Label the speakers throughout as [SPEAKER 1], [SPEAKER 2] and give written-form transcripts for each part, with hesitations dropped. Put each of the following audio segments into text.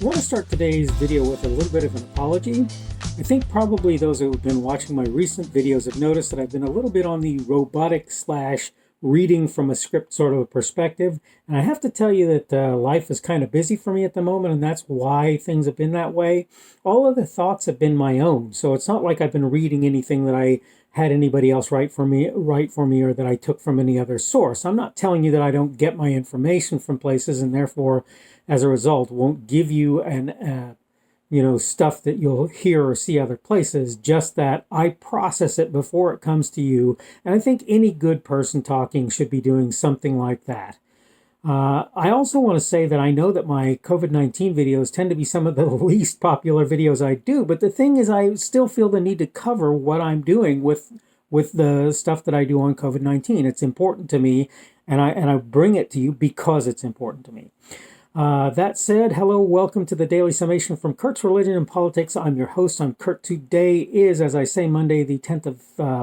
[SPEAKER 1] I want to start today's video with a little bit of an apology. I think probably those who have been watching my recent videos have noticed that I've been a little bit on the robotic slash reading from a script sort of a perspective. And I have to tell you that life is kind of busy for me at the moment, and that's why things have been that way. All of the thoughts have been my own. So it's not like I've been reading anything that I had anybody else write for me, or that I took from any other source. I'm not telling you that I don't get my information from places and therefore, as a result, won't give you stuff that you'll hear or see other places, just that I process it before it comes to you. And I think any good person talking should be doing something like that. I also want to say that I know that my COVID-19 videos tend to be some of the least popular videos I do, but the thing is I still feel the need to cover what I'm doing with the stuff that I do on COVID-19. It's important to me, and I bring it to you because it's important to me. That said, hello, welcome to the Daily Summation from Kurt's Religion and Politics. I'm your host. I'm Kurt. Today is, as I say, Monday, the 10th of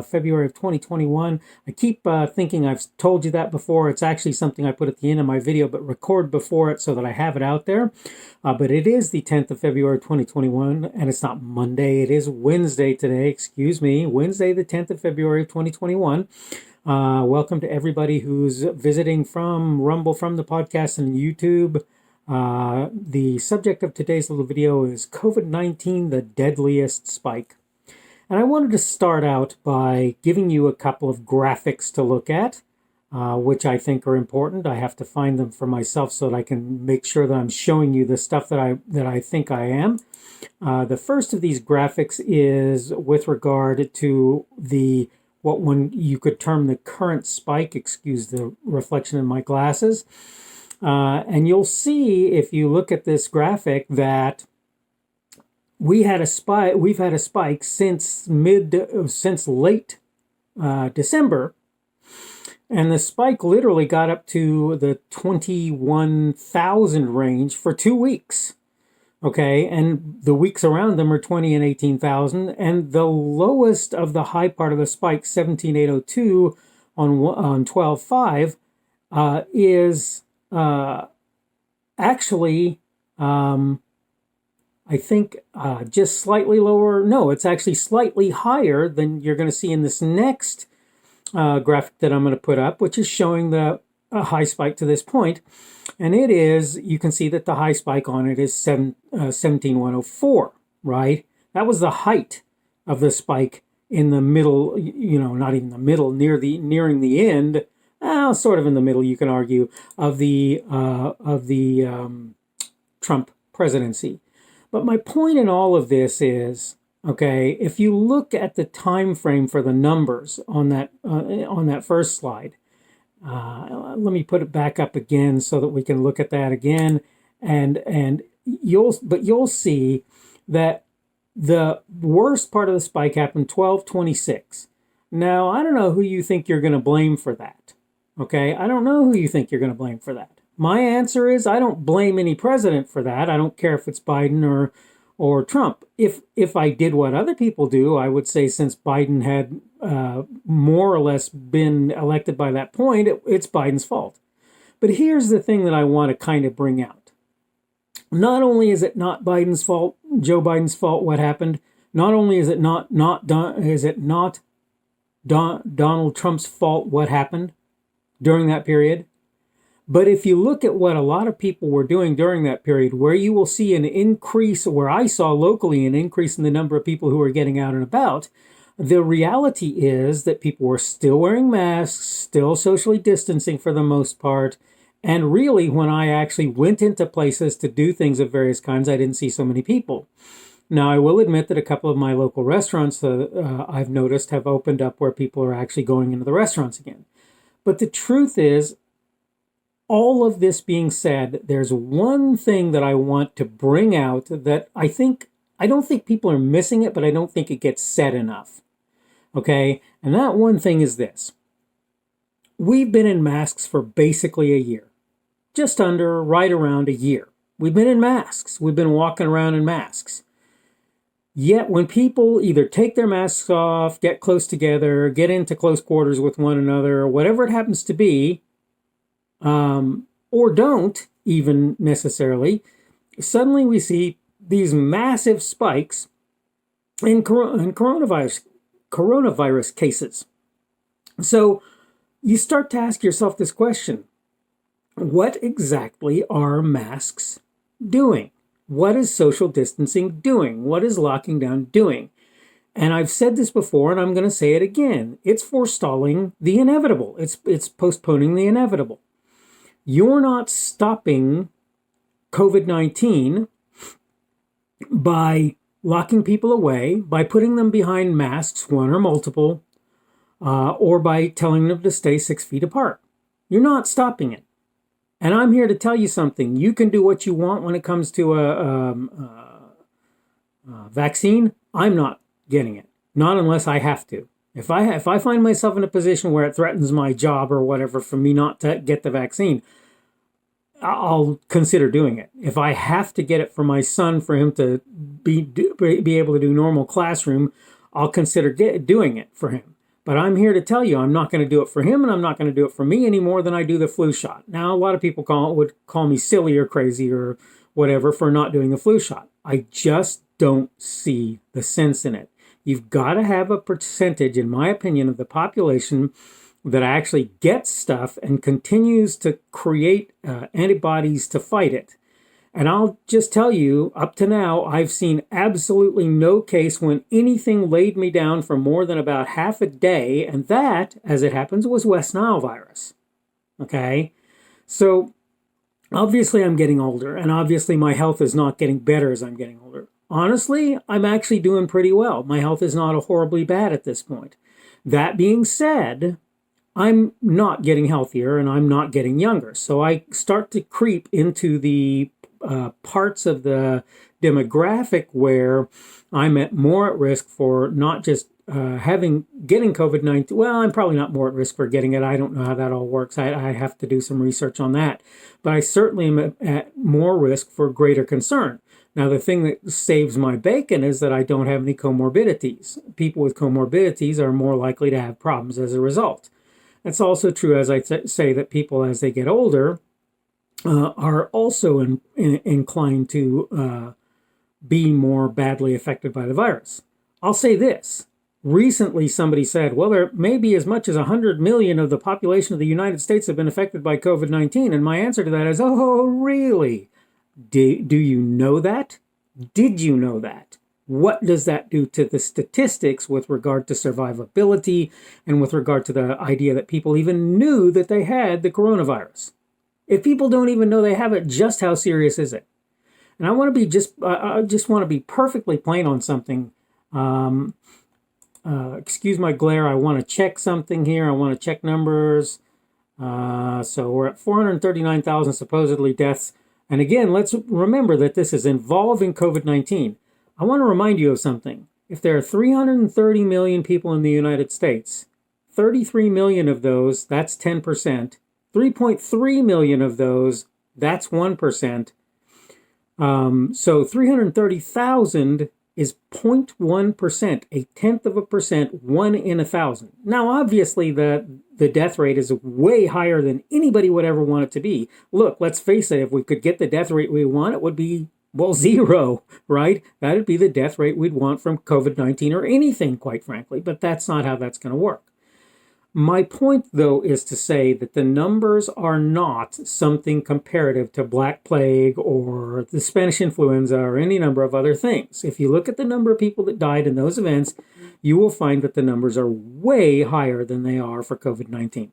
[SPEAKER 1] February of 2021. I keep thinking I've told you that before. It's actually something I put at the end of my video, but record before it so that I have it out there. But it is the 10th of February 2021, and it's not Monday. It is Wednesday today. Excuse me. Wednesday, the 10th of February of 2021. Welcome to everybody who's visiting from Rumble, from the podcast, and YouTube. The subject of today's little video is COVID-19, the deadliest spike. And I wanted to start out by giving you a couple of graphics to look at, which I think are important. I have to find them for myself so that I can make sure that I'm showing you the stuff that I think I am. The first of these graphics is with regard to what one you could term the current spike. Excuse the reflection in my glasses. And you'll see if you look at this graphic that we've had a spike since late December, and the spike literally got up to the 21,000 range for 2 weeks. Okay, and the weeks around them are 20 and 18,000, and the lowest of the high part of the spike, 17,802 on 12/5, is actually, I think, just slightly lower. No, it's actually slightly higher than you're going to see in this next graphic that I'm going to put up, which is showing the high spike to this point. And it is, you can see that the high spike on it is 17,104, right? That was the height of the spike in the middle, not even the middle, nearing the end, sort of in the middle, you can argue, of the Trump presidency. But my point in all of this is, okay, if you look at the time frame for the numbers on that first slide, let me put it back up again so that we can look at that again, and you'll see that the worst part of the spike happened 12/26. Now, I don't know who you think you're going to blame for that. Okay, I don't know who you think you're going to blame for that. My answer is I don't blame any president for that. I don't care if it's Biden or Trump. If I did what other people do, I would say since Biden had more or less been elected by that point, it's Biden's fault. But here's the thing that I want to kind of bring out. Not only is it not Biden's fault, Joe Biden's fault, what happened, not only is it not Donald Trump's fault what happened during that period, but if you look at what a lot of people were doing during that period, where you will see an increase, where I saw locally an increase in the number of people who were getting out and about, the reality is that people were still wearing masks, still socially distancing for the most part. And really, when I actually went into places to do things of various kinds, I didn't see so many people. Now, I will admit that a couple of my local restaurants I've noticed have opened up where people are actually going into the restaurants again. But the truth is, all of this being said, there's one thing that I want to bring out that I don't think people are missing it, but I don't think it gets said enough. Okay? And that one thing is this. We've been in masks for basically a year. Just under, right around a year. We've been in masks. We've been walking around in masks. Yet when people either take their masks off, get close together, get into close quarters with one another, or whatever it happens to be, or don't even necessarily, suddenly we see these massive spikes in coronavirus cases. So you start to ask yourself this question: what exactly are masks doing? What is social distancing doing? What is locking down doing? And I've said this before, and I'm going to say it again. It's forestalling the inevitable. It's postponing the inevitable. You're not stopping COVID-19 by locking people away, by putting them behind masks, one or multiple, or by telling them to stay 6 feet apart. You're not stopping it. And I'm here to tell you something. You can do what you want when it comes to a vaccine. I'm not getting it. Not unless I have to. If I find myself in a position where it threatens my job or whatever for me not to get the vaccine, I'll consider doing it. If I have to get it for my son, for him to be able to do normal classroom, I'll consider doing it for him. But I'm here to tell you, I'm not going to do it for him, and I'm not going to do it for me any more than I do the flu shot. Now, a lot of people would call me silly or crazy or whatever for not doing a flu shot. I just don't see the sense in it. You've got to have a percentage, in my opinion, of the population that actually gets stuff and continues to create antibodies to fight it. And I'll just tell you, up to now, I've seen absolutely no case when anything laid me down for more than about half a day, and that, as it happens, was West Nile virus. Okay? So, obviously I'm getting older, and obviously my health is not getting better as I'm getting older. Honestly, I'm actually doing pretty well. My health is not horribly bad at this point. That being said, I'm not getting healthier and I'm not getting younger. So I start to creep into the parts of the demographic where I'm more at risk for not just getting COVID-19. Well, I'm probably not more at risk for getting it. I don't know how that all works. I have to do some research on that. But I certainly am at more risk for greater concern. Now, the thing that saves my bacon is that I don't have any comorbidities. People with comorbidities are more likely to have problems as a result. It's also true, as I say, that people as they get older are also inclined to be more badly affected by the virus. I'll say this. Recently, somebody said, well, there may be as much as 100 million of the population of the United States have been affected by COVID-19. And my answer to that is, oh, really? Do you know that? Did you know that? What does that do to the statistics with regard to survivability and with regard to the idea that people even knew that they had the coronavirus? If people don't even know they have it, just how serious is it? And I want to be I just want to be perfectly plain on something. Excuse my glare. I want to check something here. I want to check numbers. So we're at 439,000 supposedly deaths. And again, let's remember that this is involving COVID-19. I want to remind you of something. If there are 330 million people in the United States, 33 million of those, that's 10%. 3.3 million of those, that's 1%. So 330,000 is 0.1%, a tenth of a percent, 1 in 1,000. Now, obviously, the death rate is way higher than anybody would ever want it to be. Look, let's face it, if we could get the death rate we want, it would be, well, 0, right? That would be the death rate we'd want from COVID-19 or anything, quite frankly, but that's not how that's going to work. My point, though, is to say that the numbers are not something comparative to Black Plague or the Spanish influenza or any number of other things. If you look at the number of people that died in those events, you will find that the numbers are way higher than they are for COVID-19.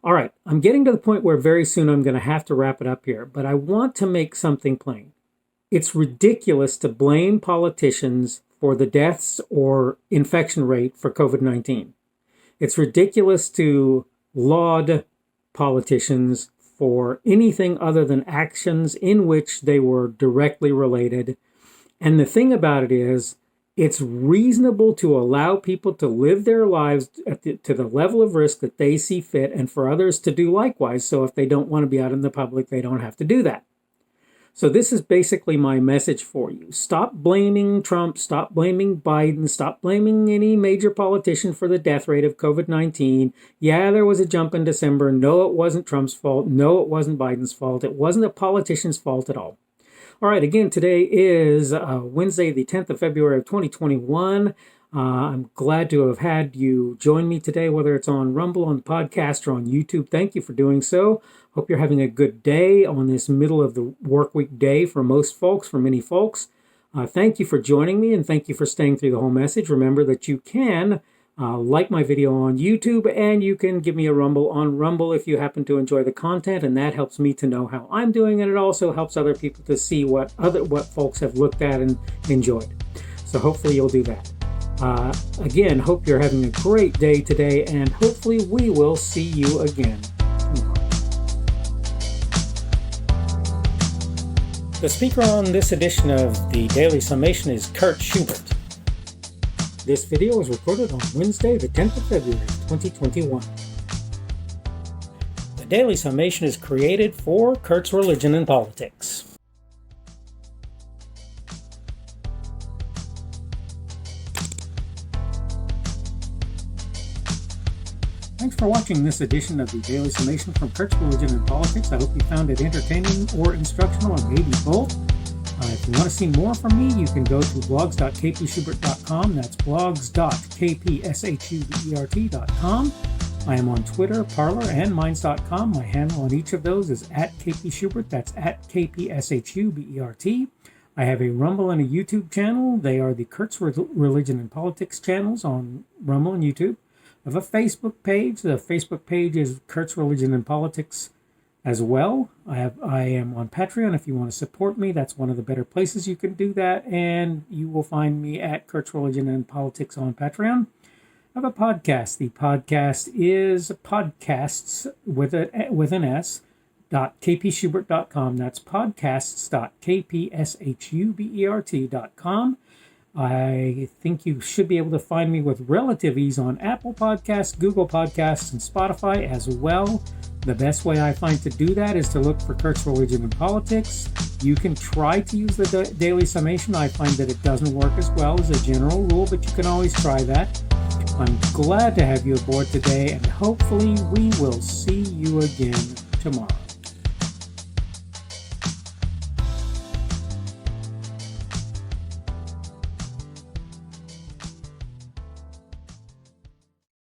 [SPEAKER 1] All right, I'm getting to the point where very soon I'm going to have to wrap it up here, but I want to make something plain. It's ridiculous to blame politicians for the deaths or infection rate for COVID-19. It's ridiculous to laud politicians for anything other than actions in which they were directly related. And the thing about it is, it's reasonable to allow people to live their lives to the level of risk that they see fit, and for others to do likewise. So if they don't want to be out in the public, they don't have to do that. So this is basically my message for you. Stop blaming Trump, stop blaming Biden, stop blaming any major politician for the death rate of COVID-19. Yeah, there was a jump in December. No, it wasn't Trump's fault. No, it wasn't Biden's fault. It wasn't a politician's fault at all. All right, again, today is Wednesday, the 10th of February of 2021. I'm glad to have had you join me today, whether it's on Rumble, on the podcast, or on YouTube. Thank you for doing so. Hope you're having a good day on this middle of the work week day for most folks, for many folks. Thank you for joining me, and thank you for staying through the whole message. Remember that you can like my video on YouTube, and you can give me a rumble on Rumble if you happen to enjoy the content, and that helps me to know how I'm doing, and it also helps other people to see what folks have looked at and enjoyed. So hopefully you'll do that. Again, hope you're having a great day today, and hopefully we will see you again tomorrow. The speaker on this edition of the Daily Summation is Kurt Schubert. This video was recorded on Wednesday, the 10th of February, 2021. The Daily Summation is created for Kurt's Religion and Politics. Thanks for watching this edition of the Daily Summation from Kurt's Religion and Politics. I hope you found it entertaining or instructional, or maybe both. If you want to see more from me, you can go to blogs.kpschubert.com. That's blogs.kpschubert.com. I am on Twitter, Parler, and Minds.com. My handle on each of those is @kpschubert. That's @kpschubert. I have a Rumble and a YouTube channel. They are the Kurt's Religion and Politics channels on Rumble and YouTube. I have a Facebook page. The Facebook page is Kurt's Religion and Politics as well. I am on Patreon. If you want to support me, that's one of the better places you can do that, and you will find me at Kurt's Religion and Politics on Patreon. I have a podcast. The podcast is podcasts with an S .kpschubert.com. That's podcasts.kpschubert.com. I think you should be able to find me with relative ease on Apple Podcasts, Google Podcasts, and Spotify as well. The best way I find to do that is to look for Kurt's Religion and Politics. You can try to use the Daily Summation. I find that it doesn't work as well as a general rule, but you can always try that. I'm glad to have you aboard today, and hopefully we will see you again tomorrow.